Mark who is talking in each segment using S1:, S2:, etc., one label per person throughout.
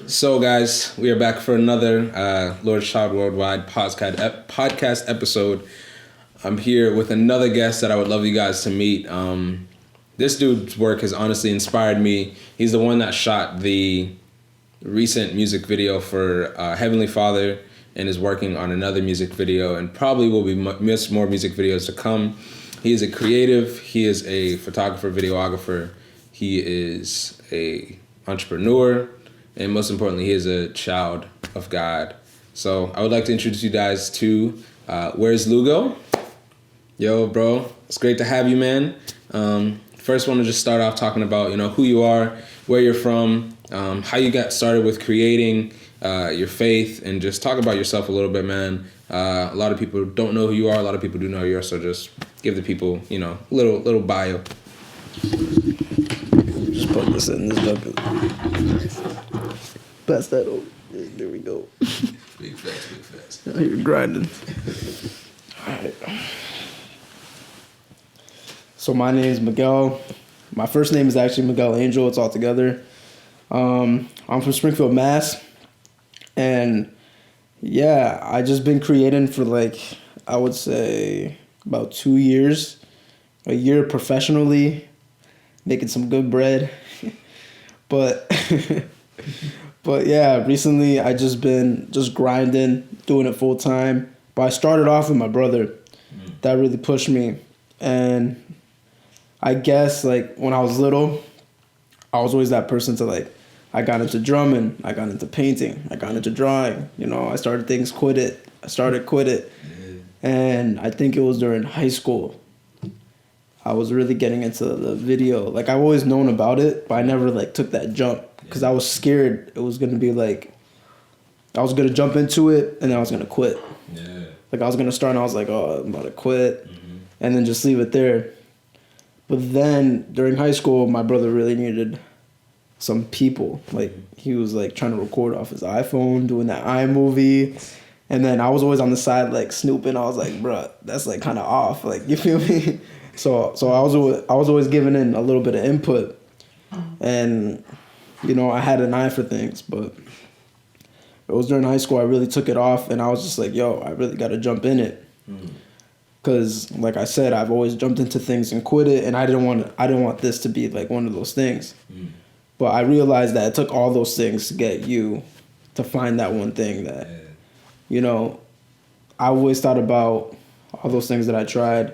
S1: So, guys, we are back for another Lord's Child Worldwide podcast episode. I'm here with another guest that I would love you guys to meet. This dude's work has honestly inspired me. He's the one that shot the recent music video for Heavenly Father and is working on another music video and probably will be more music videos to come. He is a creative. He is a photographer, videographer. He is a entrepreneur. And most importantly, he is a child of God. So I would like to introduce you guys to Where's Lugo? Yo, bro, it's great to have you, man. First, I want to just start off talking about, who you are, where you're from, how you got started with creating your faith, and just talk about yourself a little bit, man. A lot of people don't know who you are. A lot of people do know who you are. So just give the people, little bio.
S2: Just put this in this bucket. Pass that over. There we go.
S1: Big facts.
S2: Now you're grinding. Alright. So my name is Miguel. My first name is actually Miguel Angel. It's all together. I'm from Springfield, Mass. And yeah, I just been creating for I would say about 2 years. A year professionally, making some good bread. But yeah, recently I just been grinding, doing it full time. But I started off with my brother. That really pushed me. And I guess when I was little, I was always that person to I got into drumming, I got into painting, I got into drawing. I started things, quit it. And I think it was during high school. I was really getting into the video. I've always known about it, but I never took that jump because I was scared it was gonna be I was gonna jump into it and then I was gonna quit.
S1: Yeah.
S2: I was gonna start and I was I'm about to quit, and then just leave it there. But then during high school, my brother really needed some people. He was trying to record off his iPhone, doing that iMovie. And then I was always on the side snooping. I was bruh, that's kind of off. You feel me? So I was always giving in a little bit of input, and I had an eye for things. But it was during high school I really took it off, and I was just yo, I really got to jump in it, because like I said, I've always jumped into things and quit it, and I didn't want this to be one of those things. But I realized that it took all those things to get you to find that one thing that I always thought about all those things that I tried.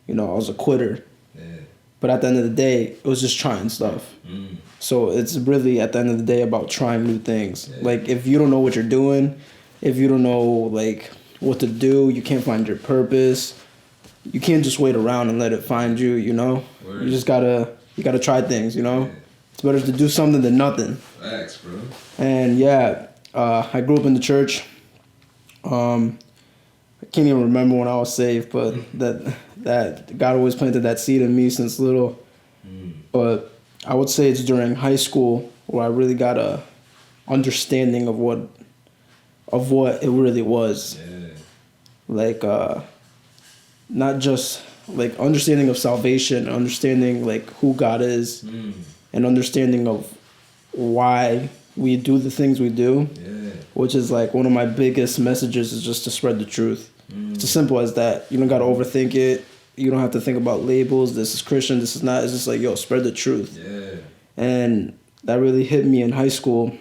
S2: I was a quitter. Yeah. But at the end of the day, it was just trying stuff. So it's really, at the end of the day, about trying new things. Yeah. If you don't know what you're doing, if you don't know, what to do, you can't find your purpose, you can't just wait around and let it find you, Word. You just gotta try things, Yeah. It's better to do something than nothing.
S1: Facts, bro.
S2: And yeah, I grew up in the church. I can't even remember when I was saved, but that God always planted that seed in me since little. But I would say it's during high school where I really got a understanding of what it really was. Yeah. Not just understanding of salvation, understanding who God is, and understanding of why we do the things we do. Yeah. Which is one of my biggest messages is just to spread the truth. It's as simple as that. You don't got to overthink it. You don't have to think about labels. This is Christian. This is not. It's just yo, spread the truth. Yeah. And that really hit me in high school,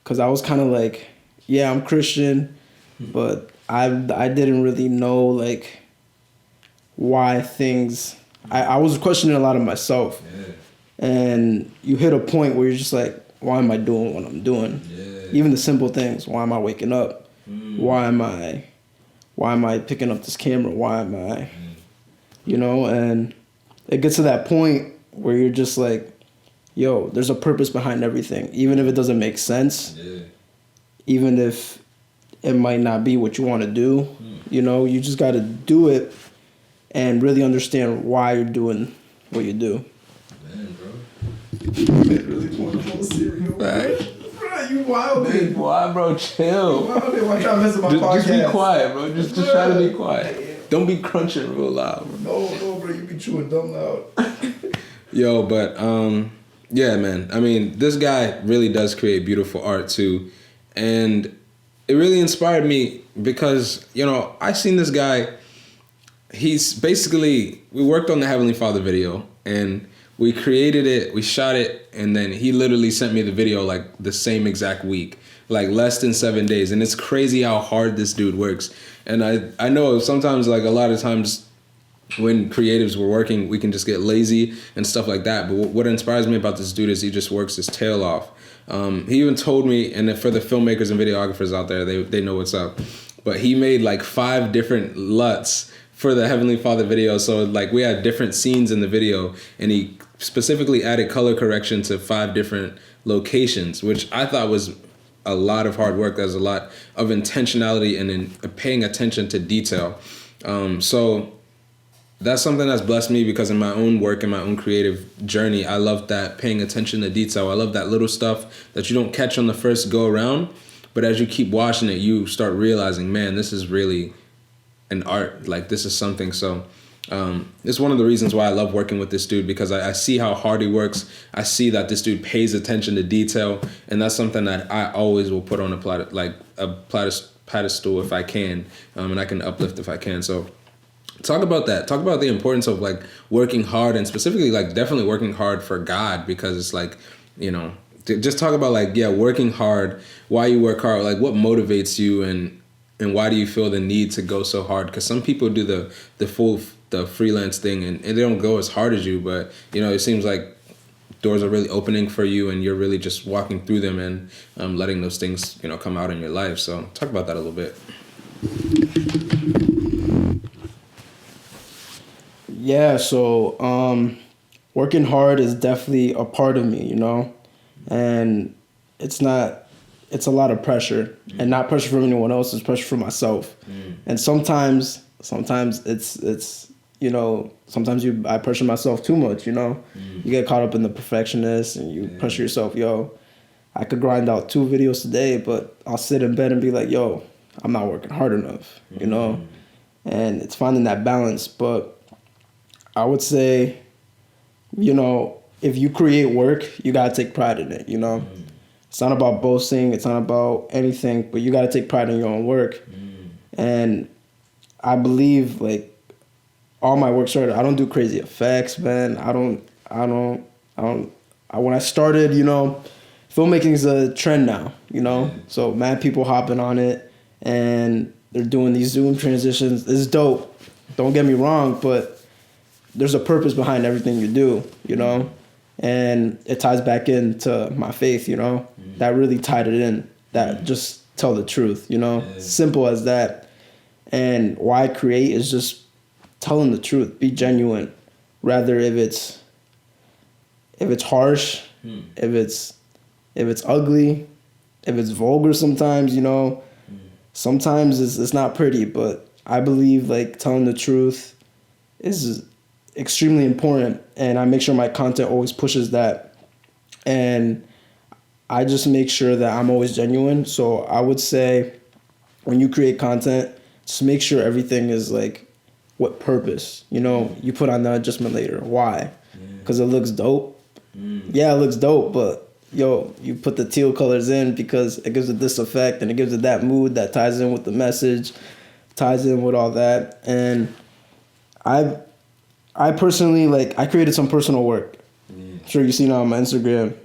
S2: because I was kind of yeah, I'm Christian, but I didn't really know why things. I was questioning a lot of myself. Yeah. And you hit a point where you're just why am I doing what I'm doing? Yeah. Even the simple things. Why am I waking up? Why am I picking up this camera? Why am I, and it gets to that point where you're just yo, there's a purpose behind everything. Even if it doesn't make sense, even if it might not be what you want to do, you just got to do it and really understand why you're doing what you do.
S1: Man, bro.
S3: Man, really pouring the whole cereal.
S1: Right.
S3: Bro, you wild,
S1: man. Why, bro? Chill.
S3: You wild, man. Why trying to mess with my podcast?
S1: Just be quiet, bro. Just try to be quiet. Don't be crunching real loud, bro.
S3: No, bro. You be chewing dumb loud.
S1: Yo, but Yeah, man. I mean, this guy really does create beautiful art too. And it really inspired me because, I seen this guy. He's basically, we worked on the Heavenly Father video and we created it, we shot it, and then he literally sent me the video like the same exact week, like less than 7 days. And it's crazy how hard this dude works. And I know sometimes, like a lot of times when creatives were working, we can just get lazy and stuff like that. But what inspires me about this dude is he just works his tail off. He even told me, and for the filmmakers and videographers out there, they know what's up. But he made like 5 different LUTs for the Heavenly Father video. So like we had different scenes in the video, and he specifically added color correction to 5 different locations, which I thought was a lot of hard work. There's a lot of intentionality and in paying attention to detail. So that's something that's blessed me because in my own work and my own creative journey, I love that paying attention to detail. I love that little stuff that you don't catch on the first go around, but as you keep watching it, you start realizing, man, this is really an art. Like this is something. So it's one of the reasons why I love working with this dude, because I see how hard he works. I see that this dude pays attention to detail, and that's something that I always will put on a pedestal if I can, and I can uplift if I can. So talk about that. Talk about the importance of like working hard, and specifically like definitely working hard for God, because it's like, just talk about like, working hard, why you work hard, like what motivates you, and why do you feel the need to go so hard? Because some people do the freelance thing and they don't go as hard as you, but it seems like doors are really opening for you and you're really just walking through them and letting those things come out in your life. So talk about that a little bit.
S2: Yeah, so working hard is definitely a part of me, and it's a lot of pressure, and not pressure from anyone else, it's pressure for myself. And sometimes it's sometimes I pressure myself too much, you get caught up in the perfectionist and you pressure yourself, I could grind out 2 videos today, but I'll sit in bed and be like, I'm not working hard enough, and it's finding that balance. But I would say, if you create work, you gotta take pride in it, It's not about boasting, it's not about anything, but you gotta take pride in your own work. And I believe like all my work started, I don't do crazy effects, man. When I started, filmmaking is a trend now, So mad people hopping on it and they're doing these Zoom transitions. It's dope. Don't get me wrong, but there's a purpose behind everything you do, And it ties back into my faith, That really tied it in. That just tell the truth, Simple as that. And why I create is just telling the truth. Be genuine. Rather if it's harsh, if it's ugly, if it's vulgar sometimes, Sometimes it's not pretty, but I believe like telling the truth is extremely important, and I make sure my content always pushes that, and I just make sure that I'm always genuine. So I would say when you create content, just make sure everything is like what purpose, you put on the adjustment later. Why? Because it looks dope. Yeah, it looks dope, but you put the teal colors in because it gives it this effect and it gives it that mood that ties in with the message, ties in with all that. And I personally, I created some personal work. Sure, you see now on my Instagram.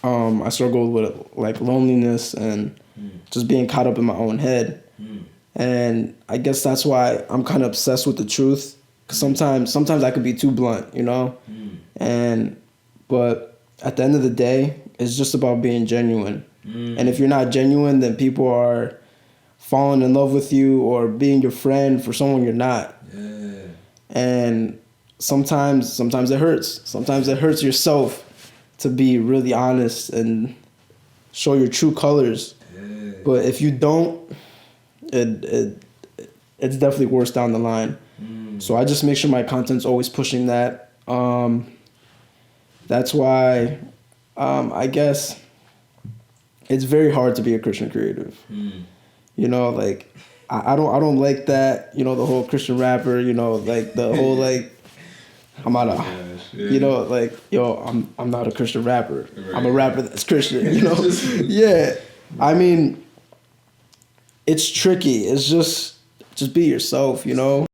S2: I struggled with loneliness and just being caught up in my own head. And I guess that's why I'm kind of obsessed with the truth. Cause sometimes I could be too blunt, but at the end of the day, it's just about being genuine. And if you're not genuine, then people are falling in love with you or being your friend for someone you're not. And sometimes it hurts. Sometimes it hurts yourself to be really honest and show your true colors. But if you don't, it's definitely worse down the line. So I just make sure my content's always pushing that. That's why I guess it's very hard to be a Christian creative. I don't like that, the whole Christian rapper, the whole I'm not a,
S1: Yeah.
S2: you know, like, yo, I'm not a Christian rapper.
S1: Right.
S2: I'm a rapper that's Christian, you know? Yeah. I mean, it's tricky. It's just be yourself, you know?